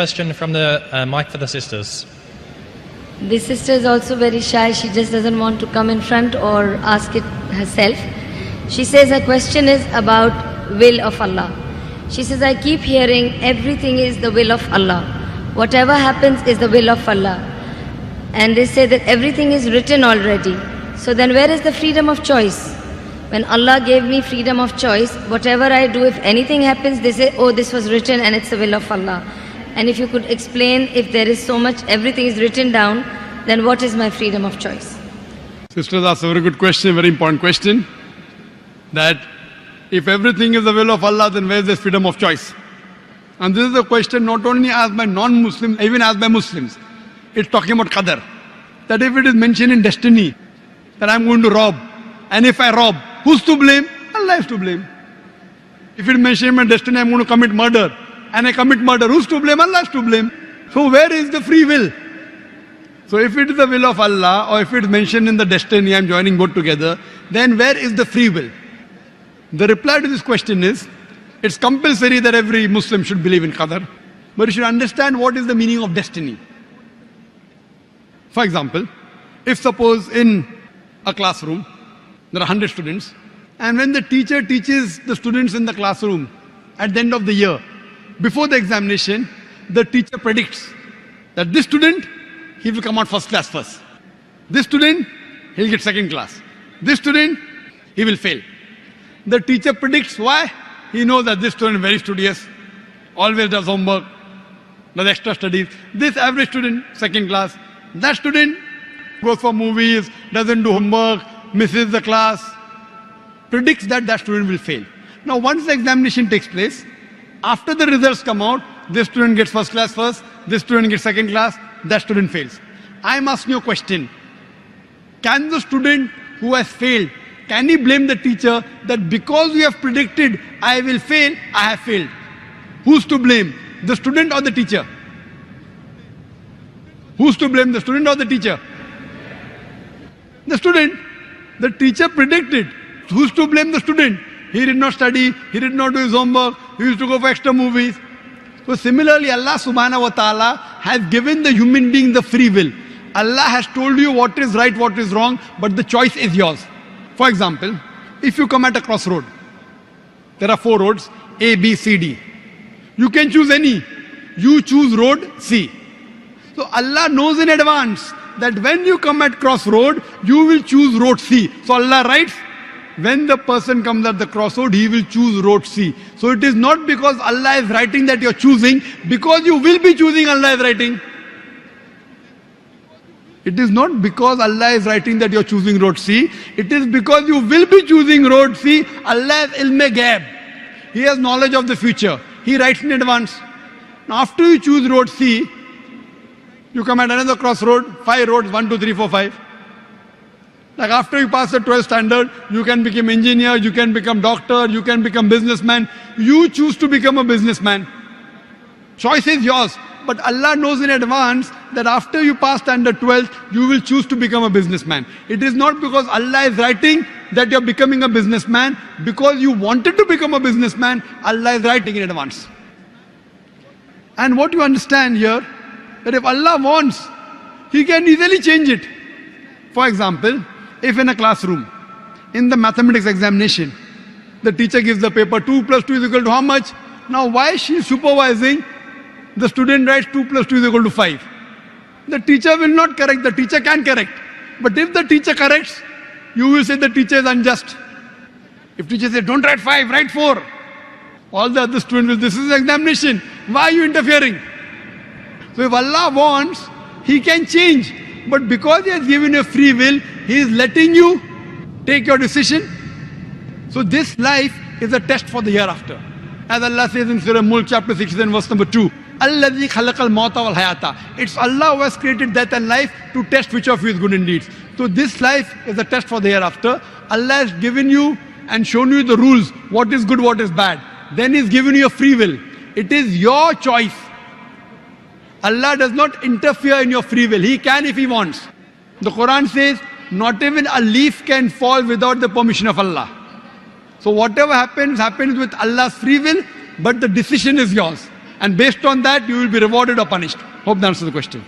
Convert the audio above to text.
Question from the mic for the sisters. This sister is also very shy. She just doesn't want to come in front or ask it herself. She says her question is about will of Allah. She says, I keep hearing everything is the will of Allah. Whatever happens is the will of Allah. And they say that everything is written already. So then where is the freedom of choice? When Allah gave me freedom of choice, whatever I do, if anything happens, they say, oh, this was written and it's the will of Allah. And if you could explain, if there is so much, everything is written down, then what is my freedom of choice? Sisters asked a very good question, very important question. That if everything is the will of Allah, then where is the freedom of choice? And this is a question not only asked by non-Muslims, even asked by Muslims. It's talking about Qadr. That if it is mentioned in destiny, that I'm going to rob, and if I rob, who's to blame? Allah is to blame. If it is mentioned in destiny, I'm going to commit murder, and I commit murder, who's to blame? Allah is to blame. So where is the free will? So if it is the will of Allah, or if it is mentioned in the destiny, I'm joining both together, then where is the free will? The reply to this question is, it's compulsory that every Muslim should believe in Qadr, but you should understand what is the meaning of destiny. For example, if suppose in a classroom, there are 100 students, and when the teacher teaches the students in the classroom at the end of the year, before the examination, the teacher predicts that this student, he will come out first class first. This student, he'll get second class. This student, he will fail. The teacher predicts why? He knows that this student is very studious, always does homework, does extra studies. This average student, second class. That student goes for movies, doesn't do homework, misses the class, predicts that that student will fail. Now once the examination takes place, after the results come out, this student gets first class first, this student gets second class, that student fails. I am asking you a question. Can the student who has failed, can he blame the teacher that because you have predicted I will fail, I have failed? Who's to blame? The student or the teacher? Who's to blame, the student or the teacher? The student. The teacher predicted. Who's to blame the student? He did not study, he did not do his homework, he used to go for extra movies. So similarly, Allah subhanahu wa ta'ala has given the human being the free will. Allah has told you what is right, what is wrong, but the choice is yours. For example, if you come at a crossroad, there are 4 roads, A, B, C, D. You can choose any. You choose road C. So Allah knows in advance that when you come at crossroad, you will choose road C. So Allah writes, when the person comes at the crossroad, he will choose road C. So it is not because Allah is writing that you are choosing, because you will be choosing, Allah is writing. It is not because Allah is writing that you are choosing road C. It is because you will be choosing road C. Allah has ilm-e-ghaib. He has knowledge of the future. He writes in advance. Now after you choose road C, you come at another crossroad, 5 roads, 1, 2, 3, 4, 5. Like after you pass the 12th standard, you can become engineer, you can become doctor, you can become businessman. You choose to become a businessman. Choice is yours. But Allah knows in advance that after you pass standard 12th, you will choose to become a businessman. It is not because Allah is writing that you are becoming a businessman. Because you wanted to become a businessman, Allah is writing in advance. And what you understand here, that if Allah wants, He can easily change it. For example, if in a classroom, in the mathematics examination, the teacher gives the paper 2 plus 2 is equal to how much? Now why she is supervising? The student writes 2 plus 2 is equal to 5. The teacher will not correct, the teacher can correct. But if the teacher corrects, you will say the teacher is unjust. If teacher says, don't write 5, write 4. All the other students will, this is examination. Why are you interfering? So if Allah wants, He can change. But because He has given you free will, He is letting you take your decision. So this life is a test for the hereafter. As Allah says in Surah Mulk chapter 16 verse number 2, Alladhi khalaqal mauta wal hayata. It's Allah who has created death and life to test which of you is good in deeds. So this life is a test for the hereafter. Allah has given you and shown you the rules, what is good, what is bad. Then He's given you a free will. It is your choice. Allah does not interfere in your free will. He can if He wants. The Quran says, not even a leaf can fall without the permission of Allah. So whatever happens, happens with Allah's free will, but the decision is yours. And based on that, you will be rewarded or punished. Hope that answers the question.